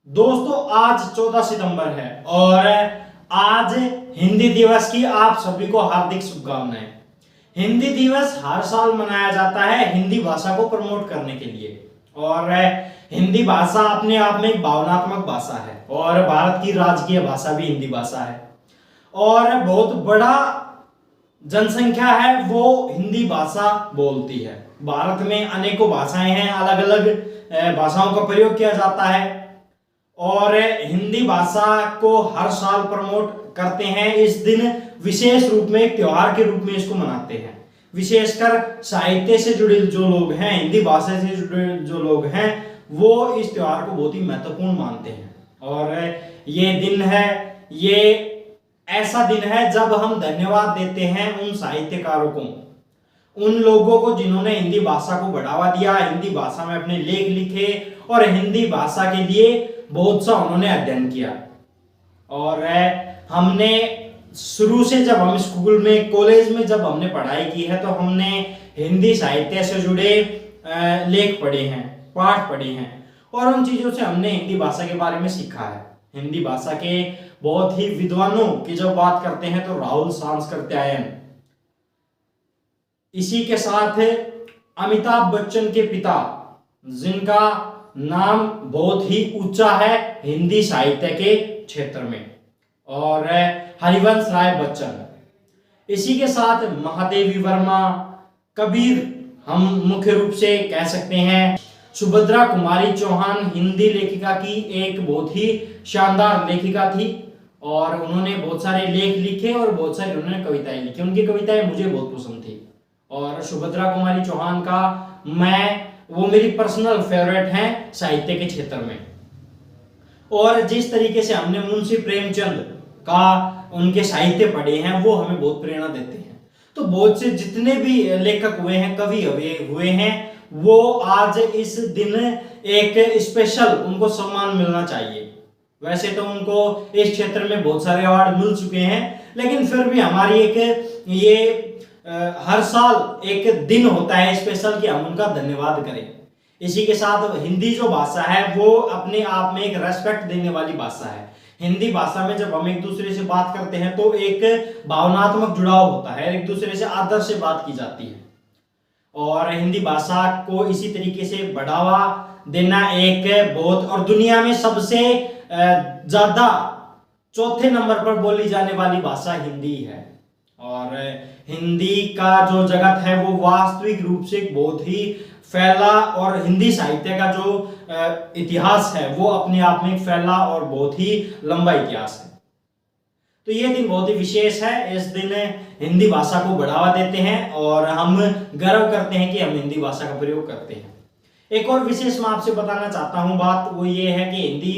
दोस्तों आज 14 सितंबर है और आज हिंदी दिवस की आप सभी को हार्दिक शुभकामनाएं। हिंदी दिवस हर साल मनाया जाता है हिंदी भाषा को प्रमोट करने के लिए और हिंदी भाषा अपने आप में एक भावनात्मक भाषा है और भारत की राजकीय भाषा भी हिंदी भाषा है और बहुत बड़ा जनसंख्या है वो हिंदी भाषा बोलती है। भारत में अनेकों भाषाएं हैं, अलग अलग भाषाओं का प्रयोग किया जाता है और हिंदी भाषा को हर साल प्रमोट करते हैं। इस दिन विशेष रूप में एक त्योहार के रूप में इसको मनाते हैं। विशेषकर साहित्य से जुड़े जो लोग हैं, हिंदी भाषा से जुड़े जो लोग हैं, वो इस त्योहार को बहुत ही महत्वपूर्ण मानते हैं। और ये दिन है, ये ऐसा दिन है जब हम धन्यवाद देते हैं उन साहित्यकारों को, उन लोगों को जिन्होंने हिंदी भाषा को बढ़ावा दिया, हिंदी भाषा में अपने लेख लिखे और हिंदी भाषा के लिए बहुत सा उन्होंने अध्ययन किया। और हमने शुरू से जब हम स्कूल में, कॉलेज में जब हमने पढ़ाई की है तो हमने हिंदी साहित्य से जुड़े लेख पढ़े हैं, पाठ पढ़े हैं और उन चीजों से हमने हिंदी भाषा के बारे में सीखा है। हिंदी भाषा के बहुत ही विद्वानों की जब बात करते हैं तो राहुल सांस्कृत्यायन, इसी के साथ अमिताभ बच्चन के पिता जिनका नाम बहुत ही ऊंचा है हिंदी साहित्य के क्षेत्र में, और हरिवंश राय बच्चन, इसी के साथ महादेवी वर्मा, कबीर, हम मुख्य रूप से कह सकते हैं सुभद्रा कुमारी चौहान हिंदी लेखिका की एक बहुत ही शानदार लेखिका थी और उन्होंने बहुत सारे लेख लिखे और बहुत सारी उन्होंने कविताएं लिखी। उनकी कविताएं मुझे बहुत पसंद थी और सुभद्रा कुमारी चौहान का वो मेरी पर्सनल फेवरेट हैं साहित्य के क्षेत्र में। और जिस तरीके से हमने मुंशी प्रेमचंद का उनके साहित्य पढ़े हैं वो हमें बहुत प्रेरणा देते हैं। तो बहुत से जितने भी लेखक हुए हैं, कवि हुए हैं, वो आज इस दिन एक स्पेशल उनको सम्मान मिलना चाहिए। वैसे तो उनको इस क्षेत्र में बहुत सारे अवार्ड मिल चुके हैं, लेकिन फिर भी हमारी एक ये हर साल एक दिन होता है स्पेशल कि हम उनका धन्यवाद करें। इसी के साथ हिंदी जो भाषा है वो अपने आप में एक रेस्पेक्ट देने वाली भाषा है। हिंदी भाषा में जब हम एक दूसरे से बात करते हैं तो एक भावनात्मक जुड़ाव होता है, एक दूसरे से आदर से बात की जाती है और हिंदी भाषा को इसी तरीके से बढ़ावा देना एक बहुत, और दुनिया में सबसे ज्यादा चौथे नंबर पर बोली जाने वाली भाषा हिंदी है। और हिंदी का जो जगत है वो वास्तविक रूप से बहुत ही फैला, और हिंदी साहित्य का जो इतिहास है वो अपने आप में फैला और बहुत ही लंबा इतिहास है। तो ये दिन बहुत ही विशेष है। इस दिन हिंदी भाषा को बढ़ावा देते हैं और हम गर्व करते हैं कि हम हिंदी भाषा का प्रयोग करते हैं। एक और विशेष मैं आपसे बताना चाहता हूं बात, वो ये है कि हिंदी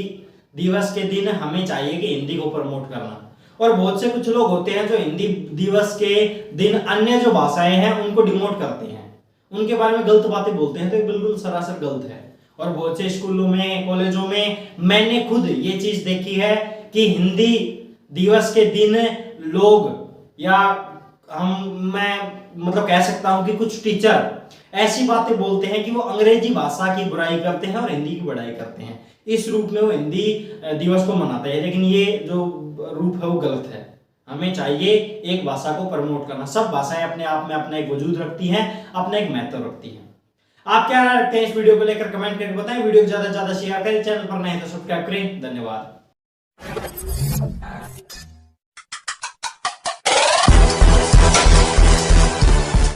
दिवस के दिन हमें चाहिए कि हिंदी को प्रमोट करना। और बहुत से कुछ लोग होते हैं जो हिंदी दिवस के दिन अन्य जो भाषाएं हैं उनको डिमोट करते हैं, उनके बारे में गलत बातें बोलते हैं, तो बिल्कुल सरासर गलत है। और बहुत से स्कूलों में, कॉलेजों में मैंने खुद ये चीज देखी है कि हिंदी दिवस के दिन लोग, या मैं मतलब कह सकता हूं कि कुछ टीचर ऐसी बातें बोलते हैं कि वो अंग्रेजी भाषा की बुराई करते हैं और हिंदी की बढ़ाई करते हैं। इस रूप में वो हिंदी दिवस को मनाते हैं, लेकिन ये जो रूप है वो गलत है। हमें चाहिए एक भाषा को प्रमोट करना। सब भाषाएं अपने आप में अपना एक वजूद रखती हैं, अपना एक महत्व रखती हैं। आप क्या रखते हैं इस वीडियो को लेकर कमेंट करके बताएं। वीडियो को ज्यादा से ज्यादा शेयर करें, चैनल पर नए तो सब्सक्राइब करें। धन्यवाद।